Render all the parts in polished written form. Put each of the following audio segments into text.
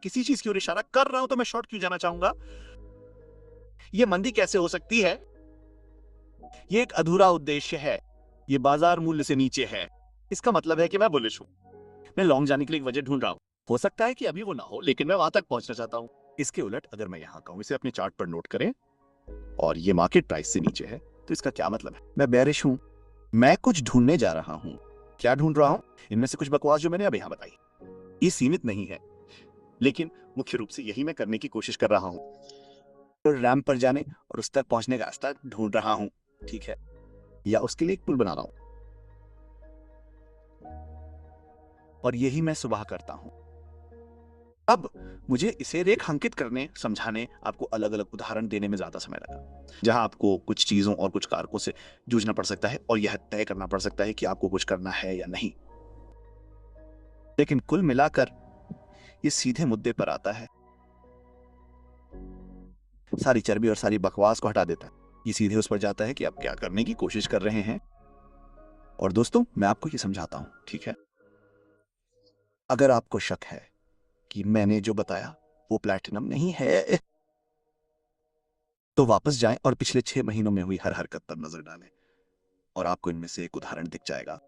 किसी चीज की ओर इशारा कर रहा हूं तो मैं शॉर्ट क्यों जाना चाहूंगा? ये मंदी कैसे हो सकती है? ये एक अधूरा उद्देश्य है। ये बाजार मूल्य से नीचे है। इसका मतलब है कि मैं बुलिश हूं। मैं लॉन्ग जाने के लिए एक वजह ढूंढ रहा हूं। हो सकता है कि अभी वो ना हो, लेकिन मैं वहां तक पहुंचना चाहता हूं। इसके उलट अगर मैं यहां कहूं, इसे अपने चार्ट पर नोट करें, और ये मार्केट प्राइस से नीचे है, तो इसका क्या मतलब है? मैं बेरिश हूं। मैं कुछ ढूंढने जा रहा हूं। क्या ढूंढ रहा हूं? इनमें से कुछ बकवास जो मैंने अब यहां बताई, ये सीमित नहीं है, लेकिन मुख्य रूप से यही मैं करने की कोशिश कर रहा हूं। तो रैंप पर जाने और उस तक पहुंचने का रास्ता ढूंढ रहा हूं, ठीक है? या उसके लिए एक पुल बना रहा हूं। और यही मैं सुबह करता हूं। अब मुझे इसे रेखांकित करने, समझाने, आपको अलग अलग उदाहरण देने में ज्यादा समय लगा, जहां आपको कुछ चीजों और कुछ कारकों से जूझना पड़ सकता है और यह तय करना पड़ सकता है कि आपको कुछ करना है या नहीं। लेकिन कुल मिलाकर ये सीधे मुद्दे पर आता है। सारी चर्बी और सारी बकवास को हटा देता है। ये सीधे उस पर जाता है कि आप क्या करने की कोशिश कर रहे हैं। और दोस्तों, मैं आपको ये समझाता हूं, ठीक है? अगर आपको शक है कि मैंने जो बताया वो प्लैटिनम नहीं है, तो वापस जाएं और पिछले 6 महीनों में हुई हर हरकत पर नजर डालें, और आपको इनमें से एक उदाहरण दिख जाएगा।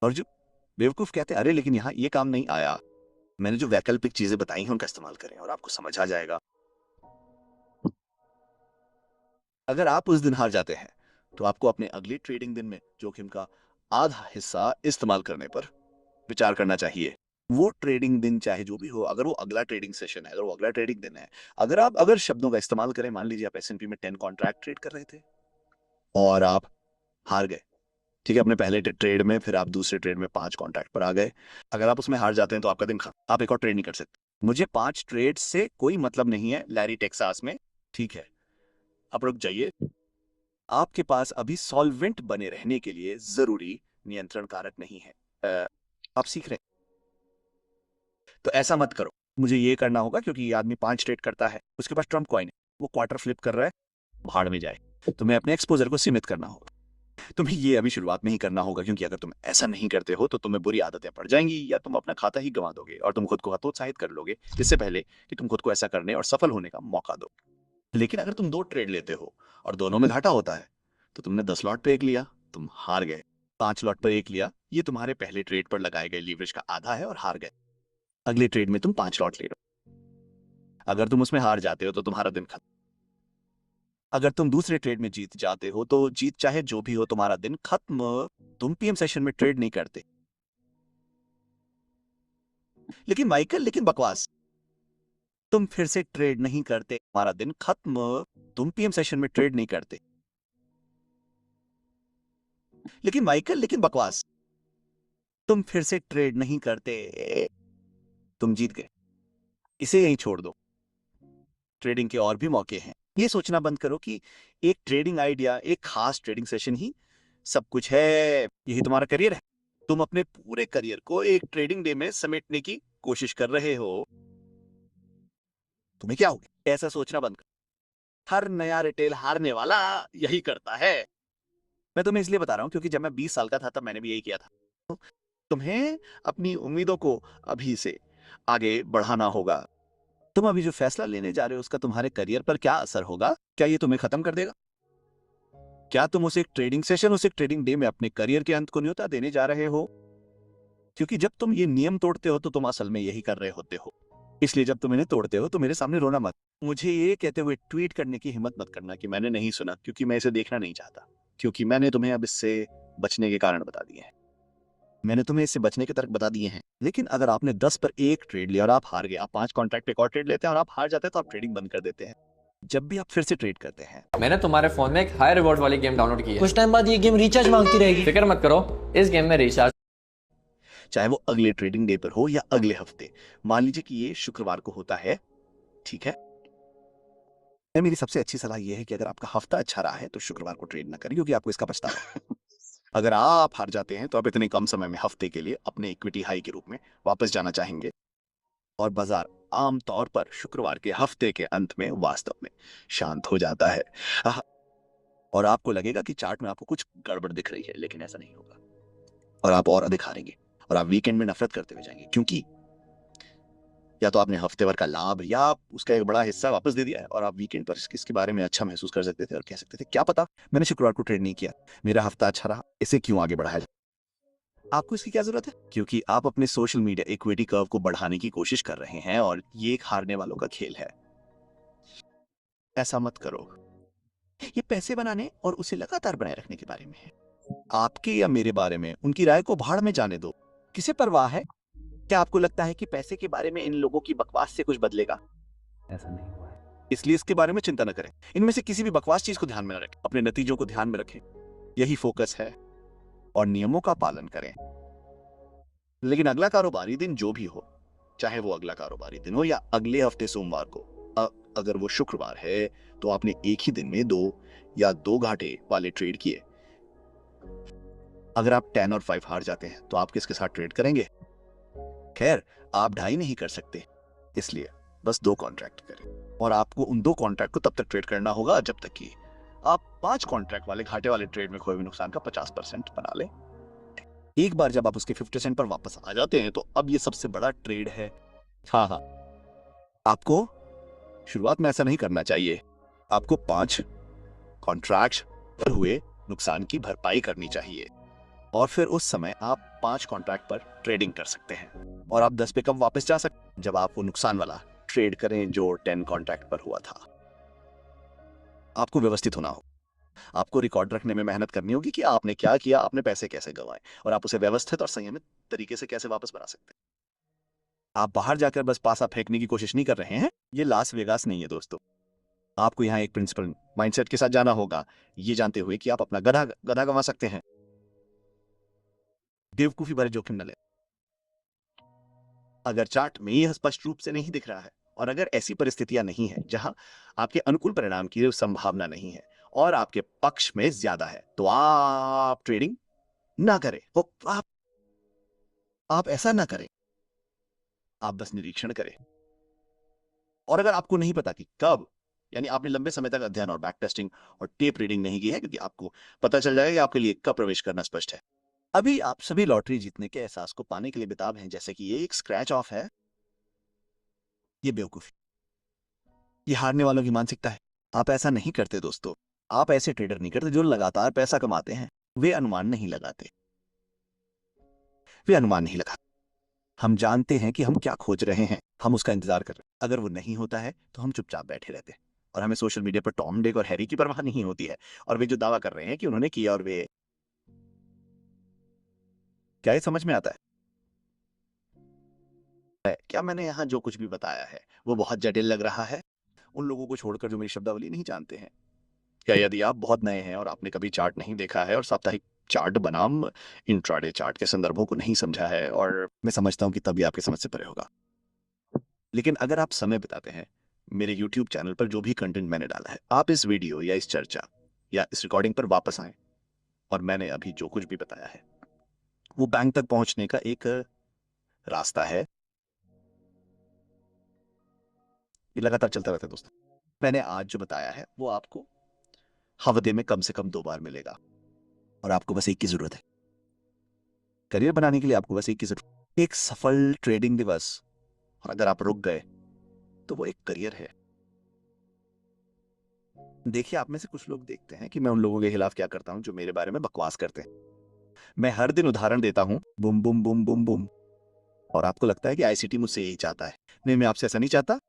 और जो बेवकूफ कहते हैं, अरे लेकिन यहां ये काम नहीं आया, मैंने जो वैकल्पिक चीजें बताई हैं उनका इस्तेमाल करें और आपको समझ आ जाएगा। अगर आप उस दिन हार जाते हैं, तो आपको अपने अगले ट्रेडिंग दिन में जोखिम का आधा हिस्सा इस्तेमाल करने पर विचार करना चाहिए। वो ट्रेडिंग दिन चाहे जो भी हो, अगर वो अगला ट्रेडिंग सेशन है, अगर वो अगला ट्रेडिंग दिन है, अगर शब्दों का इस्तेमाल करें, मान लीजिए आप एस&पी में 10 कॉन्ट्रैक्ट ट्रेड कर रहे थे और आप हार गए, ठीक है? अपने पहले ट्रेड में, फिर आप दूसरे ट्रेड में 5 कॉन्ट्रैक्ट पर आ गए। अगर आप उसमें हार जाते हैं तो आपका दिन खत्म, आप एक और ट्रेड नहीं कर सकते। मुझे 5 ट्रेड से कोई मतलब नहीं है लैरी टेक्सास में, ठीक है? आप रुक जाइए। आपके पास अभी सॉल्वेंट बने रहने के लिए जरूरी नियंत्रण कारक नहीं है। आप सीख रहे हैं, तो ऐसा मत करो। मुझे ये करना होगा क्योंकि ये आदमी 5 ट्रेड करता है, उसके पास ट्रम्प कॉइन है, वो क्वार्टर फ्लिप कर रहा है, भाड़ में जाए। तुम्हें अपने एक्सपोजर को सीमित करना होगा। तुम्हें ये अभी शुरुआत में ही करना होगा, क्योंकि अगर तुम ऐसा नहीं करते हो तो तुम्हें बुरी आदतें पड़ जाएंगी, या तुम अपना खाता ही गंवा दोगे और तुम खुद को हतोत्साहित कर लोगे इससे पहले कि तुम खुद को ऐसा करने और सफल होने का मौका दो। लेकिन अगर तुम 2 ट्रेड लेते हो और दोनों में घाटा होता है, तो तुमने 10 लॉट पे एक लिया, तुम हार गए। 5 लॉट पर एक लिया, ये तुम्हारे पहले ट्रेड पर लगाए गए लीवरेज का आधा है और हार गए। अगले ट्रेड में तुम 5 लॉट ले लो। अगर तुम उसमें हार जाते हो तो तुम्हारा दिन खत्म। अगर तुम दूसरे ट्रेड में जीत जाते हो तो जीत चाहे जो भी हो, तुम्हारा दिन खत्म। तुम पीएम सेशन में ट्रेड नहीं करते। लेकिन माइकल, लेकिन बकवास। तुम फिर से ट्रेड नहीं करते, तुम्हारा दिन खत्म। तुम पीएम सेशन में ट्रेड नहीं करते। लेकिन माइकल, लेकिन बकवास। तुम फिर से ट्रेड नहीं करते, तुम जीत गए। इसे यहीं छोड़ दो। ट्रेडिंग के और भी मौके हैं। ये सोचना बंद करो कि एक ट्रेडिंग आइडिया, एक खास ट्रेडिंग सेशन ही सब कुछ है। यही तुम्हारा करियर है। तुम अपने पूरे करियर को एक ट्रेडिंग डे में समेटने की कोशिश कर रहे हो। तुम्हें क्या हो गया? ऐसा सोचना बंद करो। हर नया रिटेल हारने वाला यही करता है। मैं तुम्हें इसलिए बता रहा हूं क्योंकि जब मैं 20 साल का था तब मैंने भी यही किया था। तुम्हें अपनी उम्मीदों को अभी से आगे बढ़ाना होगा। तुम अभी जो फैसला लेने जा रहे हो उसका तुम्हारे करियर पर क्या असर होगा? क्या ये तुम्हें खत्म कर देगा? क्या तुम उसे एक ट्रेडिंग सेशन, उसे एक ट्रेडिंग डे में अपने करियर के अंत को न्योता देने जा रहे हो? क्योंकि जब तुम ये नियम तोड़ते हो तो तुम असल में यही कर रहे होते हो। इसलिए जब तुम इन्हें तोड़ते हो तो मेरे सामने रोना मत। मुझे ये कहते हुए ट्वीट करने की हिम्मत मत करना कि मैंने नहीं सुना, क्योंकि मैं इसे देखना नहीं चाहता। क्योंकि मैंने तुम्हें अब इससे बचने के कारण बता दिए हैं। मैंने तुम्हें इससे बचने के तर्क बता दिए हैं। लेकिन अगर आपने 10 पर एक ट्रेड लिया और आप हार गए, आप 5 कॉन्ट्रैक्ट पे एक और ट्रेड लेते हैं और आप हार जाते हैं, तो आप ट्रेडिंग बंद कर देते हैं। जब भी आप फिर से ट्रेड करते हैं, मैंने तुम्हारे फोन में एक हाई रिवॉर्ड वाली गेम डाउनलोड की है। कुछ टाइम बाद ये गेम रिचार्ज मांगती रहेगी। फिक्र मत करो, इस गेम में रिचार्ज चाहे वो अगले ट्रेडिंग डे पर हो या अगले हफ्ते। मान लीजिए कि ये शुक्रवार को होता है, ठीक है? मेरी सबसे अच्छी सलाह यह है कि अगर आपका हफ्ता अच्छा रहा है तो शुक्रवार को ट्रेड ना करें, क्योंकि आपको इसका पछतावा है। अगर आप हार जाते हैं तो आप इतने कम समय में हफ्ते के लिए अपने इक्विटी हाई के रूप में वापस जाना चाहेंगे, और बाजार आमतौर पर शुक्रवार के हफ्ते के अंत में वास्तव में शांत हो जाता है। आह, और आपको लगेगा कि चार्ट में आपको कुछ गड़बड़ दिख रही है, लेकिन ऐसा नहीं होगा। और आप और अधिक हारेंगे और आप वीकेंड में नफरत करते हुए जाएंगे, क्योंकि या तो आपने हफ्ते भर का लाभ या उसका एक बड़ा हिस्सा वापस दे दिया है और आप वीकेंड पर इसके बारे में अच्छा महसूस कर सकते थे और कह सकते थे क्या पता मैंने शुक्रवार को ट्रेड नहीं किया, मेरा हफ्ता अच्छा रहा, इसे क्यों आगे बढ़ाया जाए। आपको इसकी क्या जरूरत है? क्योंकि आप अपने सोशल मीडिया इक्विटी कर्व को बढ़ाने की कोशिश कर रहे हैं और ये एक हारने वालों का खेल है। ऐसा मत करो। ये पैसे बनाने और उसे लगातार बनाए रखने के बारे में है। आपके या मेरे बारे में उनकी राय को भाड़ में जाने दो। किसे परवाह है? क्या आपको लगता है कि पैसे के बारे में इन लोगों की बकवास से कुछ बदलेगा? ऐसा नहीं हुआ है। इसलिए इसके बारे में चिंता न करें। इनमें से किसी भी बकवास चीज को ध्यान में न रखें। अपने नतीजों को ध्यान में रखें। यही फोकस है और नियमों का पालन करें। लेकिन अगला कारोबारी दिन जो भी हो, चाहे वो अगला कारोबारी दिन हो या अगले हफ्ते सोमवार को, अगर वो शुक्रवार है तो आपने एक ही दिन में 2 घाटे वाले ट्रेड किए। अगर आप 10 और 5 हार जाते हैं तो आप किसके साथ ट्रेड करेंगे? खैर, आप ढाई नहीं कर सकते, इसलिए बस 2 कॉन्ट्रैक्ट करें और आपको उन 2 कॉन्ट्रैक्ट को तब तक ट्रेड करना होगा जब तक कि आप 5 कॉन्ट्रैक्ट वाले घाटे वाले ट्रेड में खोए हुए नुकसान का 50% बना लें। एक बार जब आप उसके 50% पर वापस आ जाते हैं तो अब ये सबसे बड़ा ट्रेड है। हाँ हाँ, आपको शुरुआत में ऐसा नहीं करना चाहिए। आपको 5 कॉन्ट्रैक्ट पर हुए नुकसान की भरपाई करनी चाहिए और फिर उस समय आप 5 कॉन्ट्रैक्ट पर ट्रेडिंग कर सकते हैं और आप 10 पे कम वापस जा सकते हैं जब आप वो नुकसान वाला ट्रेड करें जो 10 कॉन्ट्रैक्ट पर हुआ था। आपको व्यवस्थित होना हो। आपको रिकॉर्ड रखने में मेहनत करनी होगी कि आपने क्या किया, आपने पैसे कैसे गंवाए और आप उसे व्यवस्थित और संयमित तरीके से कैसे वापस बना सकते हैं। आप बाहर जाकर बस पासा फेंकने की कोशिश नहीं कर रहे हैं। ये लास वेगास नहीं है दोस्तों। आपको यहाँ एक प्रिंसिपल माइंडसेट के साथ जाना होगा, ये जानते हुए कि आप अपना गधा गधा गंवा सकते हैं। बेवकूफी भरे जोखिम न लें। अगर चार्ट में यह स्पष्ट रूप से नहीं दिख रहा है और अगर ऐसी परिस्थितियां नहीं है जहां आपके अनुकूल परिणाम की संभावना नहीं है और आपके पक्ष में ज्यादा है तो आप ट्रेडिंग ना करें। वो आप ऐसा ना करें। आप बस निरीक्षण करें। और अगर आपको नहीं पता कि कब, यानी आपने लंबे समय तक अध्ययन और बैक टेस्टिंग और टेप रीडिंग नहीं की है, क्योंकि आपको पता चल जाएगा कि आपके लिए कब प्रवेश करना स्पष्ट है। अभी आप सभी लॉटरी जीतने के एहसास को पाने के लिए बेताब हैं, जैसे कि ये एक स्क्रैच ऑफ है। ये बेवकूफी, ये हारने वालों की मानसिकता है। आप ऐसा नहीं करते दोस्तों। आप ऐसे ट्रेडर नहीं करते जो लगातार पैसा कमाते हैं। वे अनुमान नहीं लगाते। वे अनुमान नहीं लगाते। हम जानते हैं कि हम क्या खोज रहे हैं, हम उसका इंतजार कर रहे हैं। अगर वो नहीं होता है तो हम चुपचाप बैठे रहते हैं और हमें सोशल मीडिया पर टॉम डिक और हैरी की परवाह नहीं होती है और वे जो दावा कर रहे हैं कि उन्होंने किया और वे, क्या ये समझ में आता है? क्या मैंने यहाँ जो कुछ भी बताया है वो बहुत जटिल लग रहा है उन लोगों को छोड़कर जो मेरी शब्दावली नहीं जानते हैं? क्या यदि आप बहुत नए हैं और आपने कभी चार्ट नहीं देखा है और साप्ताहिक चार्ट बनाम इंट्राडे चार्ट के संदर्भों को नहीं समझा है, और मैं समझता हूं कि तभी आपके समझ से परे होगा। लेकिन अगर आप समय बिताते हैं मेरे YouTube चैनल पर जो भी कंटेंट मैंने डाला है, आप इस वीडियो या इस चर्चा या इस रिकॉर्डिंग पर वापस आएं और मैंने अभी जो कुछ भी बताया है वो बैंक तक पहुंचने का एक रास्ता है। ये लगातार चलता रहता है दोस्तों। मैंने आज जो बताया है वो आपको हफ्ते में कम से कम 2 बार मिलेगा और आपको बस एक की जरूरत है। करियर बनाने के लिए आपको बस एक की जरूरत, एक सफल ट्रेडिंग दिवस। और अगर आप रुक गए तो वो एक करियर है। देखिए, आप में से कुछ लोग देखते हैं कि मैं उन लोगों के खिलाफ क्या करता हूं जो मेरे बारे में बकवास करते हैं। मैं हर दिन उदाहरण देता हूं, बुम बुम बुम बुम बुम, और आपको लगता है कि आईसीटी मुझसे यही चाहता है। नहीं, मैं आपसे ऐसा नहीं चाहता।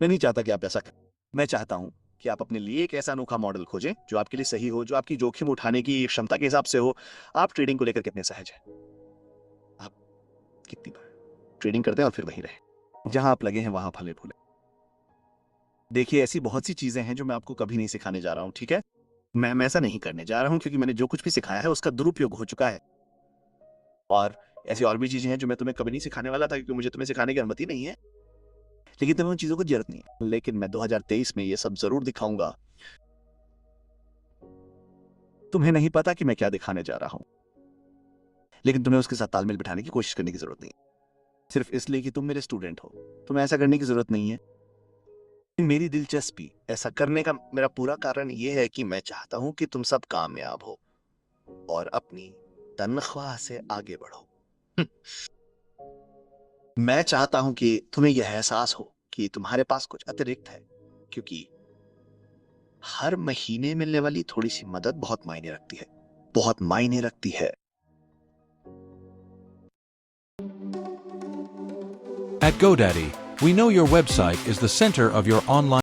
मैं नहीं चाहता कि आप ऐसा करें। मैं चाहता हूं कि आप अपने लिए एक ऐसा अनोखा मॉडल खोजें जो आपके लिए सही हो, जो आपकी जोखिम उठाने की क्षमता के हिसाब से हो। आप ट्रेडिंग को लेकर कितने सहज हैं? आप कितनी बार ट्रेडिंग करते हैं और फिर वहीं रहे जहां आप लगे हैं वहां फले फूले? देखिए, ऐसी बहुत सी चीजें हैं जो मैं आपको कभी नहीं सिखाने जा रहा हूं, ठीक है? मैं ऐसा नहीं करने जा रहा हूं क्योंकि मैंने जो कुछ भी सिखाया है उसका दुरुपयोग हो चुका है। और ऐसी और भी चीजें हैं जो मैं तुम्हें कभी नहीं सिखाने वाला था क्योंकि मुझे तुम्हें सिखाने की अनुमति नहीं है। लेकिन तुम्हें उन चीजों को जरूरत नहीं है। लेकिन मैं 2023 में ये सब जरूर दिखाऊंगा। तुम्हें नहीं पता कि मैं क्या दिखाने जा रहा हूं, लेकिन तुम्हें उसके साथ तालमेल बिठाने की कोशिश करने की जरूरत नहीं है। सिर्फ इसलिए कि तुम मेरे स्टूडेंट हो तुम्हें ऐसा करने की जरूरत नहीं है। मेरी दिलचस्पी ऐसा करने का मेरा पूरा कारण ये है कि मैं चाहता हूं कि तुम सब कामयाब हो और अपनी तनख्वाह से आगे बढ़ो। मैं चाहता हूं कि तुम्हें यह एहसास हो कि तुम्हारे पास कुछ अतिरिक्त है, क्योंकि हर महीने मिलने वाली थोड़ी सी मदद बहुत मायने रखती है, बहुत मायने रखती है। At GoDaddy, we know your website is the center of your online